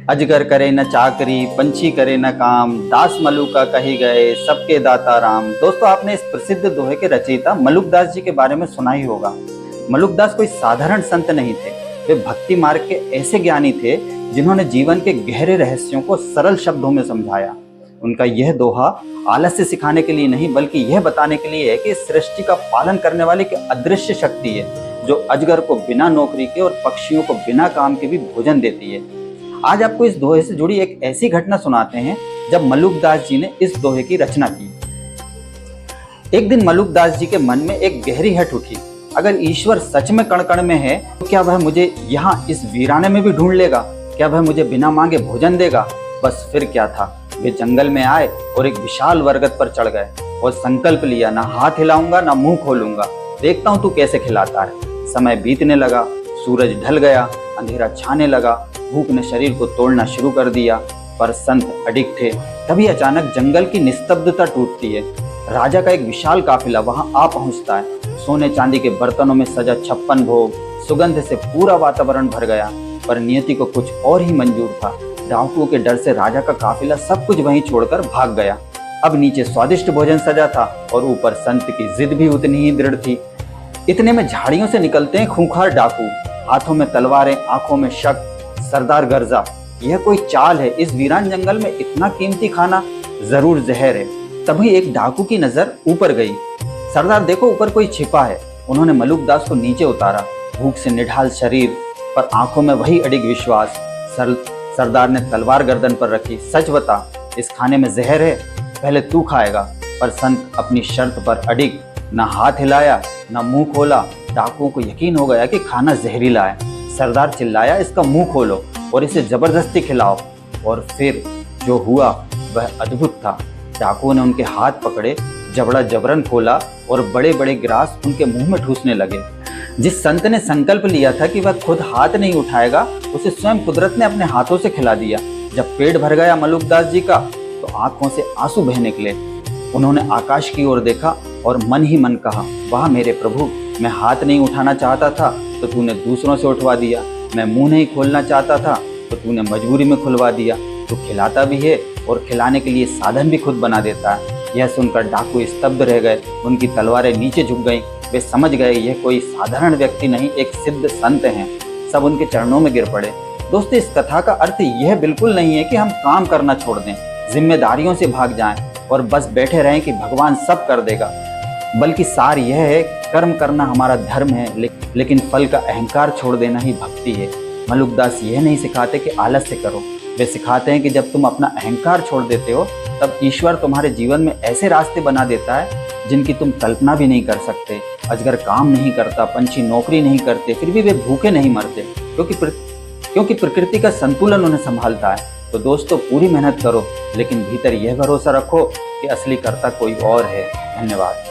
अजगर करे न चाकरी, पंछी करे न काम, दास मलुका कही गए, सबके दाता राम। दोस्तों, आपने इस प्रसिद्ध दोहे के रचयिता मलुकदास जी के बारे में सुना ही होगा। मलुकदास कोई साधारण संत नहीं थे। वे भक्ति मार्ग के ऐसे ज्ञानी थे जिन्होंने जीवन के गहरे रहस्यों को सरल शब्दों में समझाया। उनका यह दोहा आलस्य सिखाने के लिए नहीं, बल्कि यह बताने के लिए है कि सृष्टि का पालन करने वाली एक अदृश्य शक्ति है जो अजगर को बिना नौकरी के और पक्षियों को बिना काम के भी भोजन देती है। आज आपको इस दोहे से जुड़ी एक ऐसी घटना सुनाते हैं जब मलुकदास जी ने इस दोहे की रचना की। एक दिन मलुकदास जी के मन में एक गहरी हट उठी। अगर ईश्वर सच में कण कण में है तो क्या वह मुझे यहाँ इस वीराने में भी ढूंढ लेगा? क्या वह मुझे बिना मांगे भोजन देगा? बस फिर क्या था, वे जंगल में आए और एक विशाल बरगद पर चढ़ गए और संकल्प लिया, ना हाथ हिलाऊंगा ना मुंह खोलूंगा, देखता हूँ तू कैसे खिलाता है। समय बीतने लगा, सूरज ढल गया, अंधेरा छाने लगा, भूख ने शरीर को तोड़ना शुरू कर दिया, पर संत अडिग थे। तभी अचानक जंगल की निस्तब्धता टूटती है। राजा का एक विशाल काफिला वहां आ पहुंचता है। सोने चांदी के बर्तनों में सजा 56 भोग, सुगंध से पूरा वातावरण भर गया। पर नियति को कुछ और ही मंजूर था। डाकुओं के डर से राजा का काफिला सब कुछ वहीं छोड़कर भाग गया। अब नीचे स्वादिष्ट भोजन सजा था और ऊपर संत की जिद भी उतनी ही दृढ़ थी। इतने में झाड़ियों से निकलते हैं खूंखार डाकू, हाथों में तलवारें, आंखों में शक। सरदार गर्जा, यह कोई चाल है? इस वीरान जंगल में इतना कीमती खाना जरूर जहर है। तभी एक डाकू की नजर ऊपर गई। सरदार देखो, ऊपर कोई छिपा है। उन्होंने मलुकदास को नीचे उतारा। भूख से निढाल शरीर पर आंखों में वही अडिग विश्वास। सरदार ने तलवार गर्दन पर रखी। सच बता, इस खाने में जहर है? पहले तू खाएगा। पर संत अपनी शर्त पर अडिग, न हाथ हिलाया न मुंह खोला। डाकुओं को यकीन हो गया कि खाना जहरीला है। सरदार चिल्लाया, इसका मुंह खोलो और इसे जबरदस्ती खिलाओ। और फिर जो हुआ वह अद्भुत था। डाकुओं ने उनके हाथ पकड़े, जबड़ा जबरन खोला और बड़े बड़े ग्रास उनके मुंह में ठूसने लगे। जिस संत ने संकल्प लिया था कि वह खुद हाथ नहीं उठाएगा, उसे स्वयं कुदरत ने अपने हाथों से खिला दिया। जब पेट भर गया मलुकदास जी का तो आंखों से आंसू बह निकले। उन्होंने आकाश की ओर देखा और मन ही मन कहा, वाह मेरे प्रभु, मैं हाथ नहीं उठाना चाहता था तो तूने दूसरों से उठवा दिया। मैं मुंह नहीं खोलना चाहता था तो तूने मजबूरी में खुलवा दिया। तू खिलाता भी है और खिलाने के लिए साधन भी खुद बना देता है। यह सुनकर डाकू स्तब्ध रह गए। उनकी तलवारें नीचे झुक गईं। वे समझ गए यह कोई साधारण व्यक्ति नहीं, एक सिद्ध संत हैं। सब उनके चरणों में गिर पड़े। दोस्तों, इस कथा का अर्थ यह बिल्कुल नहीं है कि हम काम करना छोड़ दें, जिम्मेदारियों से भाग जाएं और बस बैठे रहें कि भगवान सब कर देगा। बल्कि सार यह है, कर्म करना हमारा धर्म है, लेकिन फल का अहंकार छोड़ देना ही भक्ति है। मलुकदास यह नहीं सिखाते कि आलस्य करो। वे सिखाते हैं कि जब तुम अपना अहंकार छोड़ देते हो तब ईश्वर तुम्हारे जीवन में ऐसे रास्ते बना देता है जिनकी तुम कल्पना भी नहीं कर सकते। अजगर काम नहीं करता, पंछी नौकरी नहीं करते, फिर भी वे भूखे नहीं मरते, क्योंकि प्रकृति का संतुलन उन्हें संभालता है। तो दोस्तों, पूरी मेहनत करो, लेकिन भीतर यह भरोसा रखो कि असली कर्ता कोई और है। धन्यवाद।